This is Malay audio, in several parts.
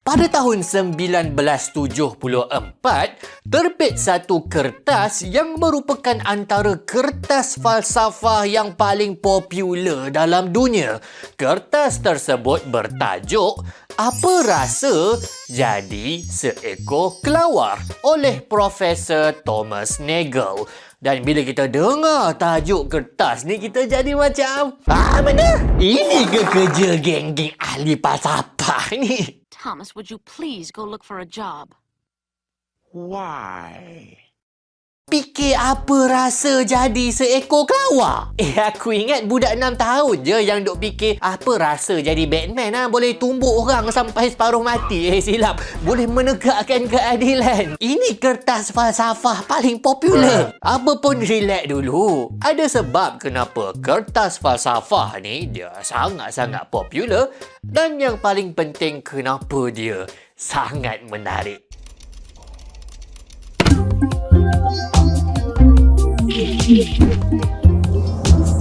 Pada tahun 1974, terbit satu kertas yang merupakan antara kertas falsafah yang paling popular dalam dunia. Kertas tersebut bertajuk "Apa Rasa Jadi Seekor Kelawar" oleh Profesor Thomas Nagel. Dan bila kita dengar tajuk kertas ni, kita jadi macam, mana? Ini ke kerja geng-geng ahli falsafah ni? Thomas, would you please go look for a job? Why? Fikir apa rasa jadi seekor kelawar? Aku ingat budak 6 tahun je yang duk fikir apa rasa jadi Batman boleh tumbuk orang sampai separuh mati. Silap. Boleh menegakkan keadilan. Ini kertas falsafah paling popular. Apa pun relax dulu. Ada sebab kenapa kertas falsafah ni dia sangat-sangat popular, dan yang paling penting kenapa dia sangat menarik.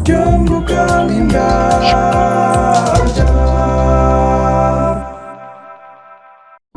Jam bukan indah.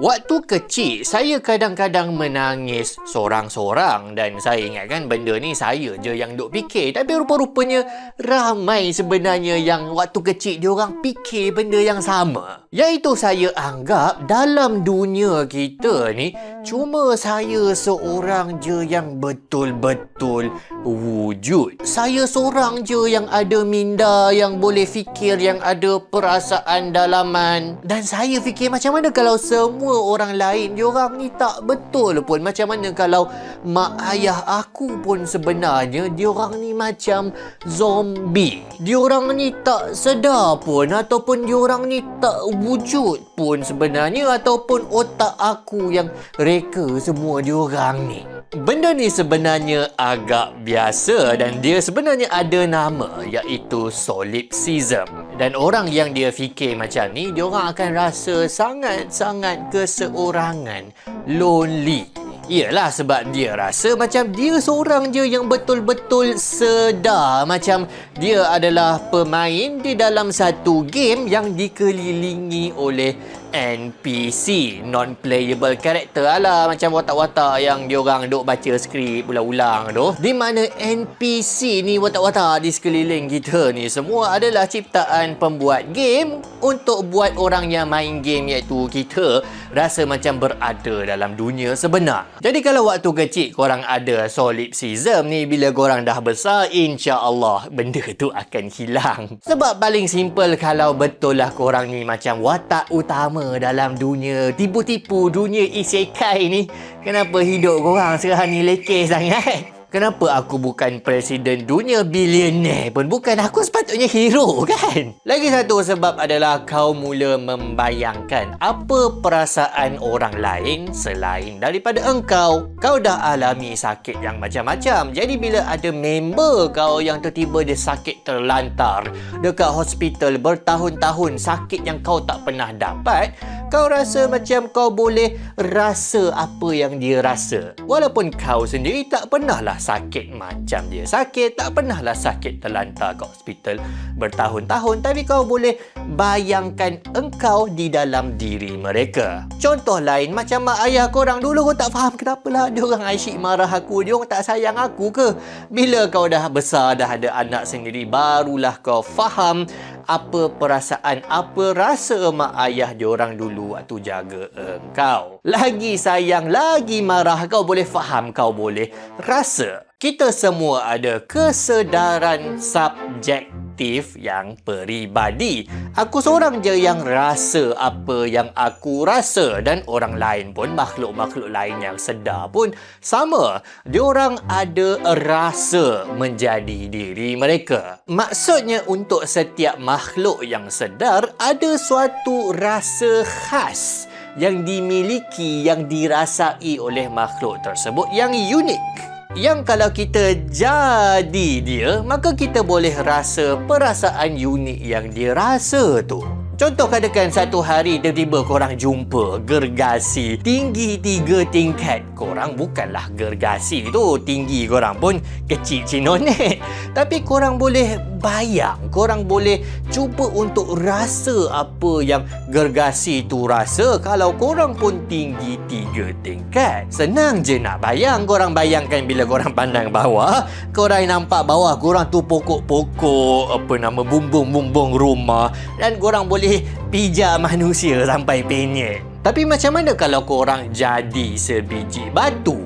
Waktu kecil, saya kadang-kadang menangis sorang-sorang, dan saya ingatkan benda ni saya je yang duk fikir. Tapi rupa-rupanya ramai sebenarnya yang waktu kecil diorang fikir benda yang sama. Iaitu saya anggap dalam dunia kita ni cuma saya seorang je yang betul-betul wujud. Saya seorang je yang ada minda, yang boleh fikir, yang ada perasaan dalaman. Dan saya fikir macam mana kalau semua orang lain diorang ni tak betul pun? Macam mana kalau mak ayah aku pun sebenarnya diorang ni macam zombie? Diorang ni tak sedar pun, ataupun diorang ni tak wujud pun sebenarnya, ataupun otak aku yang reka semua diorang ni. Benda ni sebenarnya agak biasa dan dia sebenarnya ada nama, iaitu solipsism. Dan orang yang dia fikir macam ni, diorang akan rasa sangat-sangat keseorangan, lonely. Iyalah, sebab dia rasa macam dia seorang je yang betul-betul sedar macam dia adalah pemain di dalam satu game yang dikelilingi oleh NPC, non-playable character lah, macam watak-watak yang diorang duk baca skrip ulang-ulang tu. Di mana NPC ni, watak-watak di sekeliling kita ni, semua adalah ciptaan pembuat game untuk buat orang yang main game, iaitu kita, rasa macam berada dalam dunia sebenar. Jadi kalau waktu kecil korang ada solipsism ni, bila korang dah besar, insya-Allah benda tu akan hilang. Sebab paling simple, kalau betul lah korang ni macam watak utama dalam dunia tipu-tipu, dunia isekai ni, kenapa hidup korang sekarang ni lekeh sangat? Kenapa aku bukan presiden dunia, bilioner pun bukan? Aku sepatutnya hero kan? Lagi satu sebab adalah kau mula membayangkan apa perasaan orang lain selain daripada engkau. Kau dah alami sakit yang macam-macam. Jadi bila ada member kau yang tiba-tiba dia sakit terlantar dekat hospital bertahun-tahun, sakit yang kau tak pernah dapat, kau rasa macam kau boleh rasa apa yang dia rasa. Walaupun kau sendiri tak pernahlah sakit macam dia sakit, tak pernahlah sakit terlantar kat hospital bertahun-tahun, tapi kau boleh bayangkan engkau di dalam diri mereka. Contoh lain, macam mak ayah korang dulu, kau tak faham kenapalah diorang asyik marah aku, diorang tak sayang aku ke? Bila kau dah besar, dah ada anak sendiri, barulah kau faham apa perasaan, apa rasa mak ayah diorang dulu waktu jaga engkau. Lagi sayang, lagi marah, kau boleh faham, kau boleh rasa. Kita semua ada kesedaran subjektif yang peribadi. Aku seorang je yang rasa apa yang aku rasa, dan orang lain pun, makhluk-makhluk lain yang sedar pun sama. Diorang ada rasa menjadi diri mereka. Maksudnya untuk setiap makhluk yang sedar ada suatu rasa khas yang dimiliki, yang dirasai oleh makhluk tersebut yang unik. Yang kalau kita jadi dia, maka kita boleh rasa perasaan unik yang dia rasa tu. Contoh, katakan satu hari tiba-tiba korang jumpa gergasi tinggi 3 tingkat. korang bukanlah gergasi tu, tinggi korang pun kecil cinonet. Tapi korang boleh bayang, korang boleh cuba untuk rasa apa yang gergasi tu rasa kalau korang pun tinggi 3 tingkat. Senang je nak bayang. Korang bayangkan bila korang pandang bawah, korang nampak bawah korang tu pokok-pokok, bumbung-bumbung rumah, dan korang boleh pijak manusia sampai penyek. Tapi macam mana kalau korang jadi sebiji batu?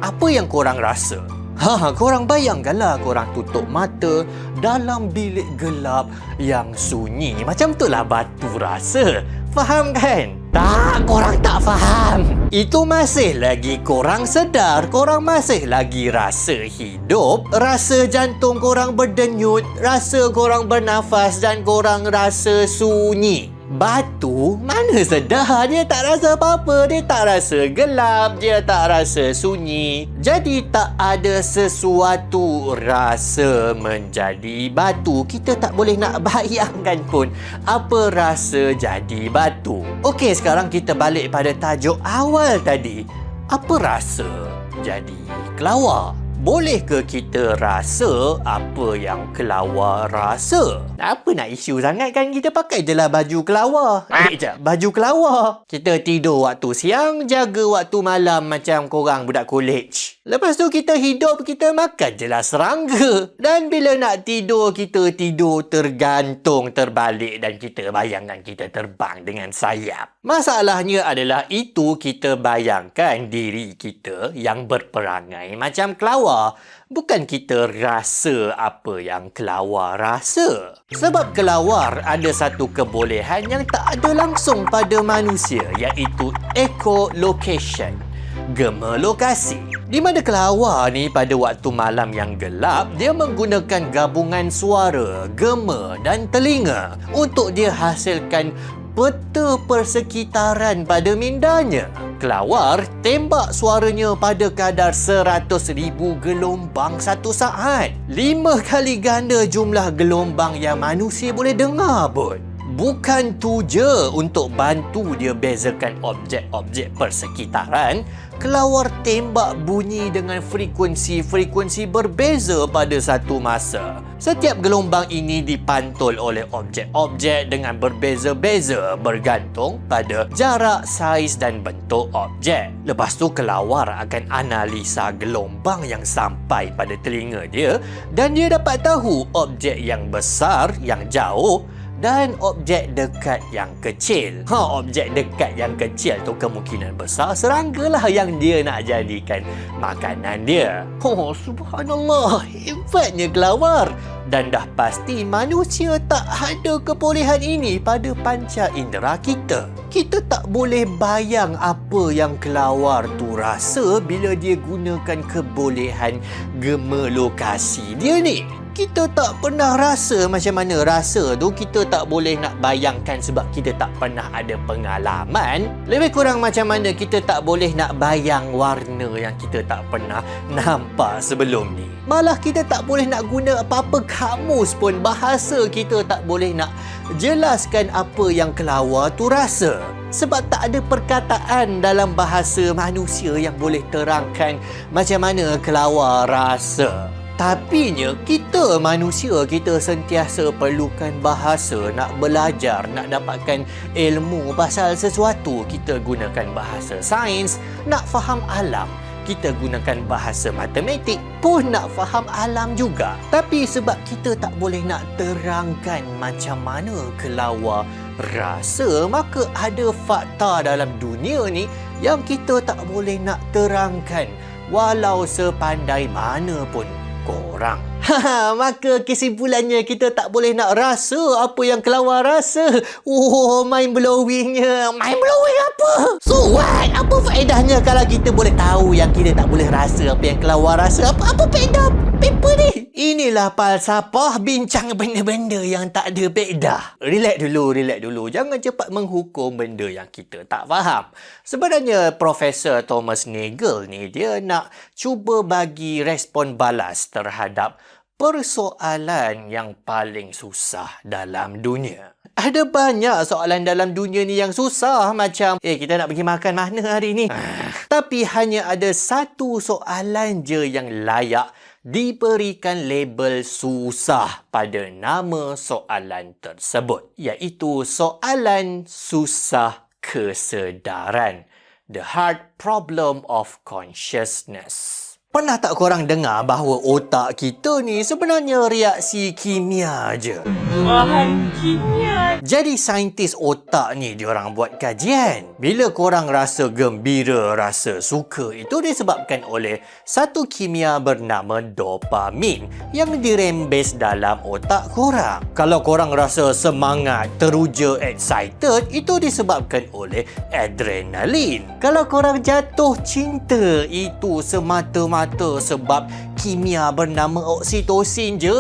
Apa yang korang rasa? Korang bayangkanlah korang tutup mata dalam bilik gelap yang sunyi. Macam itulah batu rasa. Faham kan? Tak, korang tak faham. Itu masih lagi korang sedar, korang masih lagi rasa hidup, rasa jantung korang berdenyut, rasa korang bernafas dan korang rasa sunyi. Batu mana sedar, dia tak rasa apa-apa, dia tak rasa gelap, dia tak rasa sunyi. Jadi tak ada sesuatu rasa menjadi batu. Kita tak boleh nak bayangkan pun apa rasa jadi batu. Okey, sekarang kita balik pada tajuk awal tadi. Apa rasa jadi kelawar? Boleh ke kita rasa apa yang kelawar rasa? Apa nak isu sangat kan? Kita pakai je lah baju kelawar. Sekejap, baju kelawar. Kita tidur waktu siang, jaga waktu malam macam korang budak college. Lepas tu kita hidup, kita makan je lah serangga. Dan bila nak tidur, kita tidur tergantung terbalik dan kita bayangkan kita terbang dengan sayap. Masalahnya adalah itu kita bayangkan diri kita yang berperangai macam kelawar. Bukan kita rasa apa yang kelawar rasa. Sebab kelawar ada satu kebolehan yang tak ada langsung pada manusia, iaitu echolocation, gemelokasi. Di mana kelawar ni pada waktu malam yang gelap, dia menggunakan gabungan suara, gema dan telinga untuk dia hasilkan peta persekitaran pada mindanya. Kelawar tembak suaranya pada kadar 100,000 gelombang satu saat. 5 kali ganda jumlah gelombang yang manusia boleh dengar pun. Bukan tu je, untuk bantu dia bezakan objek-objek persekitaran, kelawar tembak bunyi dengan frekuensi berbeza pada satu masa. Setiap gelombang ini dipantul oleh objek-objek dengan berbeza-beza bergantung pada jarak, saiz dan bentuk objek. Lepas tu kelawar akan analisa gelombang yang sampai pada telinga dia dan dia dapat tahu objek yang besar, yang jauh dan objek dekat yang kecil. Objek dekat yang kecil tu kemungkinan besar serangga lah yang dia nak jadikan makanan dia. Subhanallah, hebatnya kelawar. Dan dah pasti manusia tak ada kebolehan ini pada panca indera kita. Kita tak boleh bayang apa yang kelawar tu rasa bila dia gunakan kebolehan gemelokasi dia ni. Kita tak pernah rasa macam mana rasa tu, kita tak boleh nak bayangkan sebab kita tak pernah ada pengalaman. Lebih kurang macam mana kita tak boleh nak bayang warna yang kita tak pernah nampak sebelum ni. Malah kita tak boleh nak guna apa-apa kamus pun, bahasa kita tak boleh nak jelaskan apa yang kelawar tu rasa. Sebab tak ada perkataan dalam bahasa manusia yang boleh terangkan macam mana kelawar rasa. Tapinya kita manusia, kita sentiasa perlukan bahasa nak belajar, nak dapatkan ilmu pasal sesuatu. Kita gunakan bahasa sains, nak faham alam. Kita gunakan bahasa matematik pun nak faham alam juga. Tapi sebab kita tak boleh nak terangkan macam mana kelawar rasa, maka ada fakta dalam dunia ni yang kita tak boleh nak terangkan walau sepandai mana pun korang. Maka kesimpulannya kita tak boleh nak rasa apa yang kelawar rasa. Mind blowingnya. Mind blowing apa? So what? Apa faedahnya kalau kita boleh tahu yang kita tak boleh rasa apa yang kelawar rasa? Apa faedah paper ni? Inilah falsafah, bincang benda-benda yang tak ada faedah. Relax dulu. Jangan cepat menghukum benda yang kita tak faham. Sebenarnya Profesor Thomas Nagel ni dia nak cuba bagi respon balas terhadap persoalan yang paling susah dalam dunia. Ada banyak soalan dalam dunia ni yang susah, macam kita nak pergi makan mana hari ni? Tapi hanya ada satu soalan je yang layak diberikan label susah pada nama soalan tersebut, iaitu soalan susah kesedaran. The hard problem of consciousness. Pernah tak korang dengar bahawa otak kita ni sebenarnya reaksi kimia je? Bahan kimia. Jadi saintis otak ni diorang buat kajian. Bila korang rasa gembira, rasa suka, itu disebabkan oleh satu kimia bernama dopamin yang dirembes dalam otak korang. Kalau korang rasa semangat, teruja, excited, itu disebabkan oleh adrenalin. Kalau korang jatuh cinta, itu semata-mata sebab kimia bernama oksitosin je.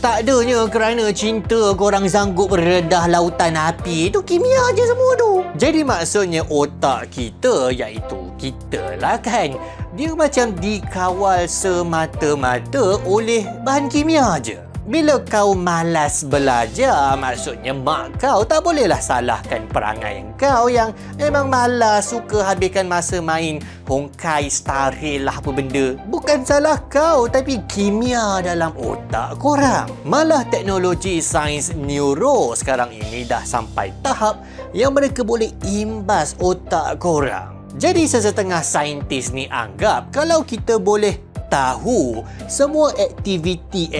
Tak adanya kerana cinta korang sanggup redah lautan api. Itu kimia je semua tu. Jadi maksudnya otak kita, iaitu kita lah kan, dia macam dikawal semata-mata oleh bahan kimia je. Bila kau malas belajar, maksudnya mak kau tak bolehlah salahkan perangai kau yang memang malas, suka habiskan masa main hongkai, star rail lah apa benda. Bukan salah kau, tapi kimia dalam otak korang. Malah teknologi sains neuro sekarang ini dah sampai tahap yang mereka boleh imbas otak korang. Jadi sesetengah saintis ni anggap kalau kita boleh tahu semua aktiviti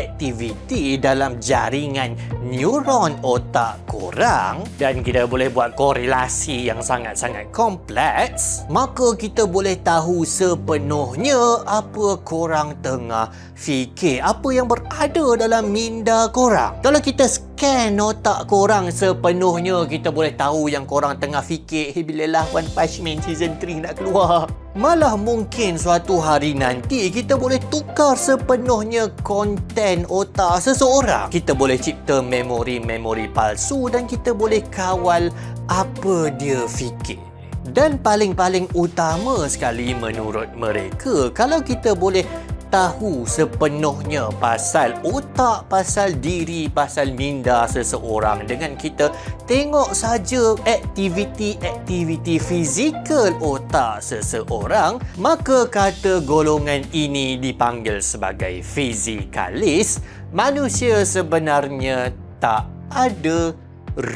dalam jaringan neuron otak korang dan kita boleh buat korelasi yang sangat-sangat kompleks, maka kita boleh tahu sepenuhnya apa korang tengah fikir, apa yang berada dalam minda korang. Kalau kita scan otak korang sepenuhnya, kita boleh tahu yang korang tengah fikir bilalah One Punch Man Season 3 nak keluar. Malah mungkin suatu hari nanti kita boleh tukar sepenuhnya konten otak seseorang. Kita boleh cipta memori-memori palsu dan kita boleh kawal apa dia fikir. Dan paling-paling utama sekali menurut mereka, kalau kita boleh tahu sepenuhnya pasal otak, pasal diri, pasal minda seseorang dengan kita tengok saja aktiviti fizikal otak seseorang, maka kata golongan ini dipanggil sebagai fizikalis. Manusia sebenarnya tak ada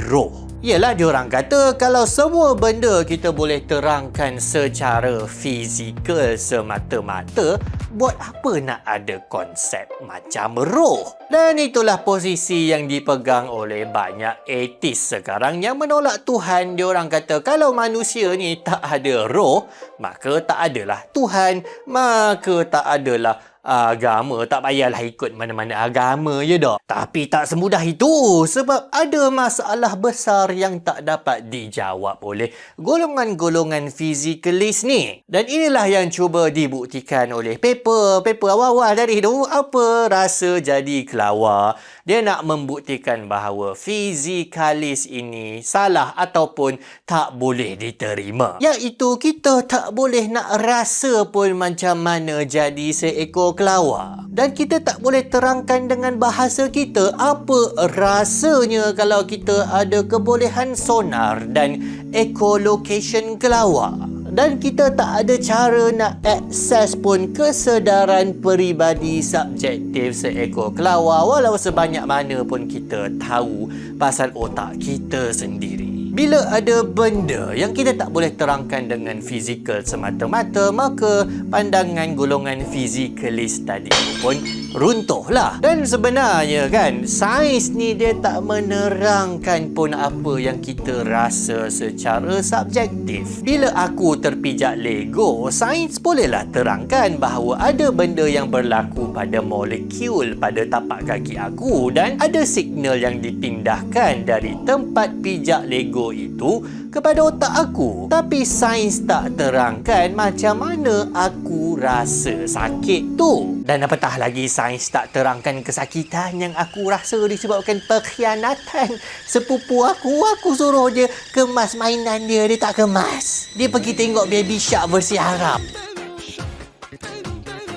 roh. Yelah, diorang kata kalau semua benda kita boleh terangkan secara fizikal semata-mata, buat apa nak ada konsep macam roh? Dan itulah posisi yang dipegang oleh banyak ateis sekarang yang menolak Tuhan. Diorang kata kalau manusia ni tak ada roh, maka tak adalah Tuhan, maka tak adalah agama, tak payahlah ikut mana-mana agama je dah. Tapi tak semudah itu, sebab ada masalah besar yang tak dapat dijawab oleh golongan-golongan fizikalis ni. Dan inilah yang cuba dibuktikan oleh paper awal-awal tadi tu. Apa rasa jadi kelawar? Dia nak membuktikan bahawa fizikalis ini salah ataupun tak boleh diterima. Iaitu kita tak boleh nak rasa pun macam mana jadi seekor kelawar. Dan kita tak boleh terangkan dengan bahasa kita apa rasanya kalau kita ada kebolehan sonar dan echolocation kelawar. Dan kita tak ada cara nak akses pun kesedaran peribadi subjektif seekor kelawar, walau sebanyak mana pun kita tahu pasal otak kita sendiri. Bila ada benda yang kita tak boleh terangkan dengan fizikal semata-mata, maka pandangan golongan fizikalis tadi pun runtuhlah. Dan sebenarnya kan, sains ni dia tak menerangkan pun apa yang kita rasa secara subjektif. Bila aku terpijak Lego, sains bolehlah terangkan bahawa ada benda yang berlaku pada molekul pada tapak kaki aku dan ada signal yang dipindahkan dari tempat pijak Lego itu kepada otak aku. Tapi sains tak terangkan macam mana aku rasa sakit tu. Dan apatah lagi sains tak terangkan kesakitan yang aku rasa disebabkan pengkhianatan sepupu aku. Aku suruh dia kemas mainan dia, dia tak kemas. Dia pergi tengok Baby Shark versi Arab.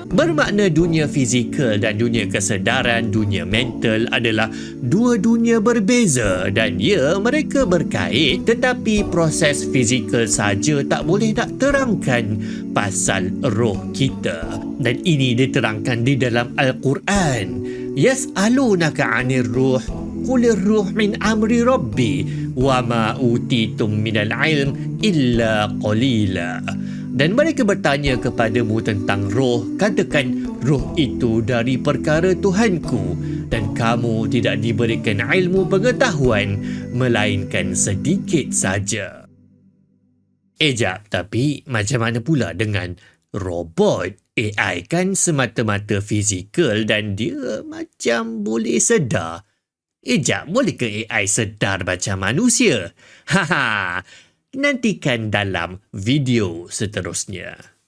Bermakna dunia fizikal dan dunia kesedaran, dunia mental adalah dua dunia berbeza dan ya, mereka berkait, tetapi proses fizikal saja tak boleh nak terangkan pasal roh kita. Dan ini diterangkan di dalam Al-Quran. Yas'alunaka 'anir ruh qulir ruh min amri rabbi wa ma utitum minal ilm illa qalila. Dan mereka bertanya kepadamu tentang roh, katakan roh itu dari perkara Tuhanku dan kamu tidak diberikan ilmu pengetahuan melainkan sedikit saja. Jap, tapi macam mana pula dengan robot? AI kan semata-mata fizikal dan dia macam boleh sedar. Jap, boleh ke AI sedar macam manusia? Haha, nantikan dalam video seterusnya.